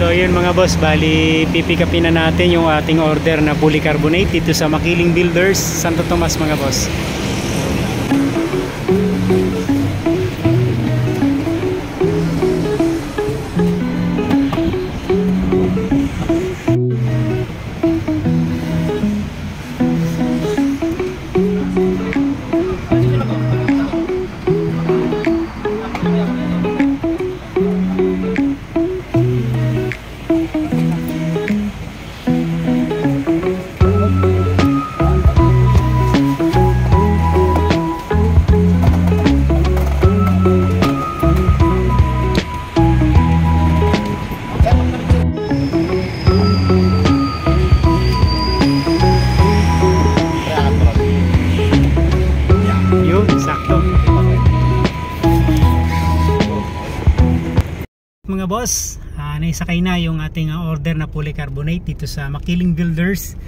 So yun mga boss, bali pipick upin na natin yung ating order na polycarbonate dito sa Makiling Builders, Santo Tomas mga boss. Mga boss, naisakay na yung ating order na polycarbonate dito sa Makiling Builders,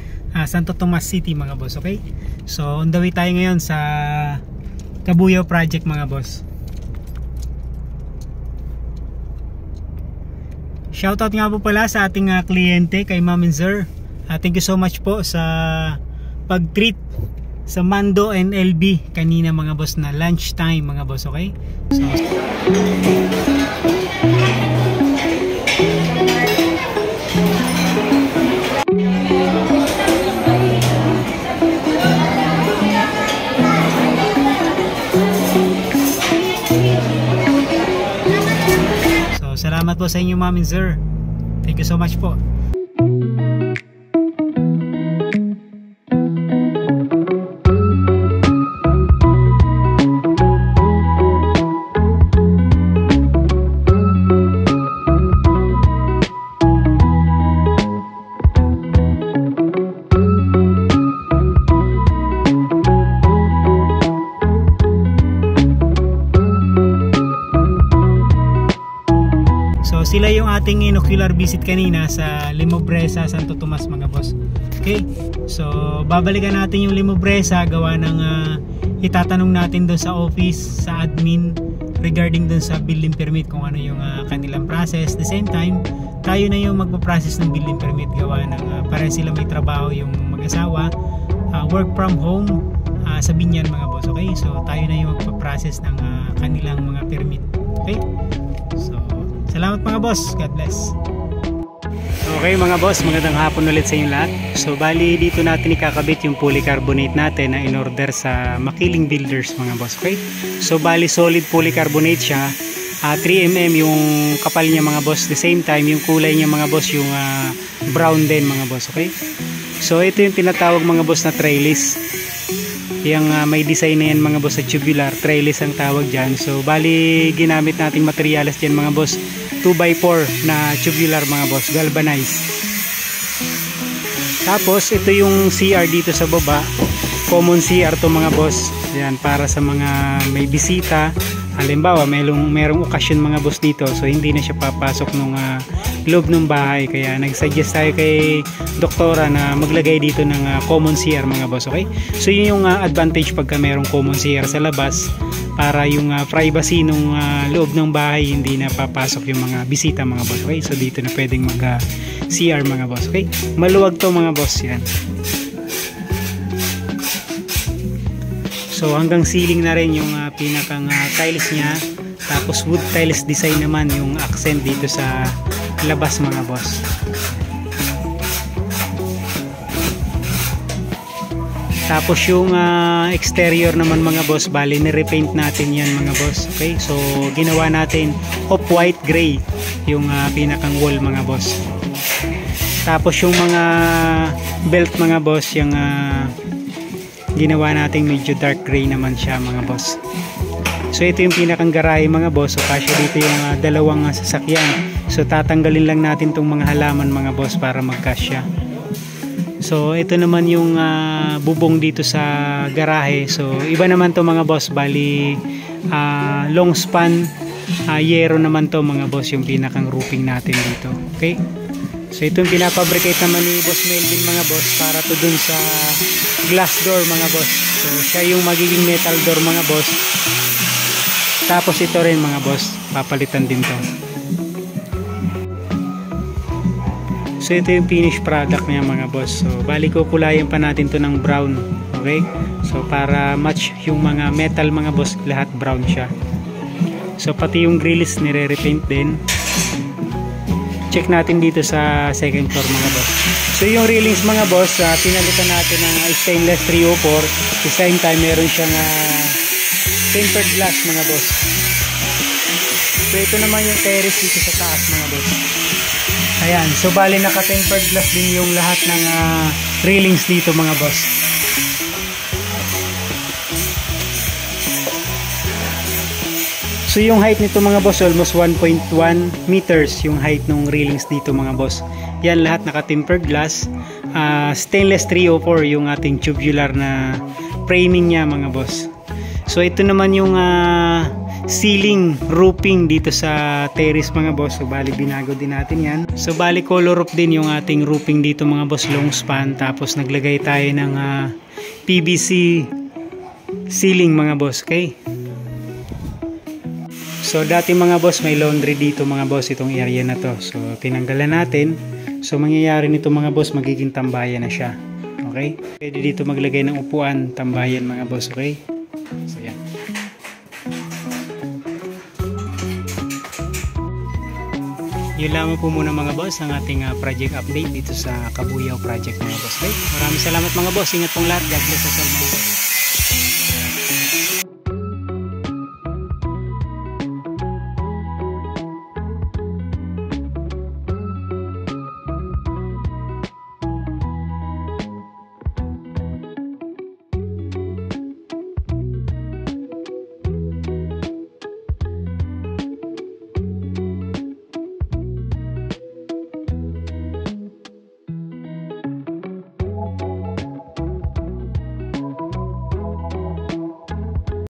Santo Tomas City mga boss. Okay, so on the way tayo ngayon sa Kabuyaw project mga boss. Shoutout nga po pala sa ating kliyente kay Ma'am and Sir. Thank you so much po sa pag-treat sa Mando and LB kanina mga boss na lunch time mga boss. Okay, so salamat po sa inyo Ma'am and Sir. Thank you so much po. Sila yung ating inocular visit kanina sa Limobresa, Santo Tomas mga boss. Okay, so babalikan natin yung Limobresa, gawa ng itatanong natin doon sa office, sa admin regarding doon sa building permit kung ano yung kanilang process. The same time, tayo na yung magpaprocess ng building permit, gawa ng para sila may trabaho yung mag-asawa, work from home sa Binyan mga boss. Okay, so tayo na yung magpaprocess ng kanilang mga permit. Okay, so salamat mga boss. God bless. Okay mga boss, magandang hapon ulit sa inyo lahat. So bali dito natin ikakabit yung polycarbonate natin na in-order sa Makiling Builders mga boss. Okay, so bali solid polycarbonate siya, 3mm yung kapal niya mga boss. The same time yung kulay niya mga boss yung brown din mga boss. Okay, so ito yung tinatawag mga boss na trellis. Yung may design na yan mga boss sa tubular, trellis ang tawag dyan. So bali ginamit nating materials dyan mga boss, 2x4 na tubular mga boss, galvanized. Tapos ito yung CR dito sa baba, common CR to mga boss. Yan, para sa mga may bisita, halimbawa merong okasyon mga boss dito, so hindi na siya papasok nung loob ng bahay, kaya nag-suggest tayo kay doktora na maglagay dito ng common CR mga boss. Okay, so yun yung advantage pagka merong common CR sa labas, para yung privacy nung loob ng bahay hindi na papasok yung mga bisita mga boss. Okay, so dito na pwedeng mag CR mga boss. Okay, maluwag to mga boss. Yan, so hanggang ceiling na rin yung pinakang tiles nya, tapos wood tiles design naman yung accent dito sa labas mga boss. Tapos yung exterior naman mga boss, bali ni-repaint natin yan mga boss. Okay, so ginawa natin off-white gray yung pinakang wall mga boss. Tapos yung mga belt mga boss, yung ginawa natin medyo dark gray naman siya mga boss. So ito yung pinakang garahe mga boss. So kasya dito yung dalawang sasakyan. So tatanggalin lang natin tong mga halaman mga boss para magkasya. So ito naman yung bubong dito sa garahe. So iba naman to mga boss, bali long span yero naman to mga boss, yung pinakang roofing natin dito. Okay, so ito yung pinapabricate naman ni Boss Melvin mga boss, para to dun sa glass door mga boss. So siya yung magiging metal door mga boss. Tapos ito rin mga boss, papalitan din to. So ito yung finished product niya mga boss. So bali kukulayan pa natin to ng brown. Okay? So para match yung mga metal mga boss, lahat brown siya. So pati yung grills nire-repaint din. Check natin dito sa second floor mga boss. So yung railings mga boss, pinalitan natin ng stainless 304. At the same time meron siyang tempered glass mga boss. So ito naman yung terrace dito sa taas mga boss. Ayan, so bali naka-tempered glass din yung lahat ng railings dito mga boss. So yung height nito mga boss, almost 1.1 meters yung height ng railings dito mga boss. Yan lahat naka-tempered glass. Stainless 304 yung ating tubular na framing niya mga boss. So ito naman yung ceiling roofing dito sa terrace mga boss. So bali binago din natin yan. So bali color roof din yung ating roofing dito mga boss, long span. Tapos naglagay tayo ng PVC ceiling mga boss. Okay. So dati mga boss may laundry dito mga boss, itong area na to. So tinanggalan natin. So mangyayari nito mga boss, magiging tambayan na siya. Okay? Pwede dito maglagay ng upuan, tambayan mga boss. Okay? So yan. Yun lamang po muna mga boss ang ating project update dito sa Kabuyao project mga boss. Okay? Maraming salamat mga boss. Ingat pong lahat. God bless us all mga boss.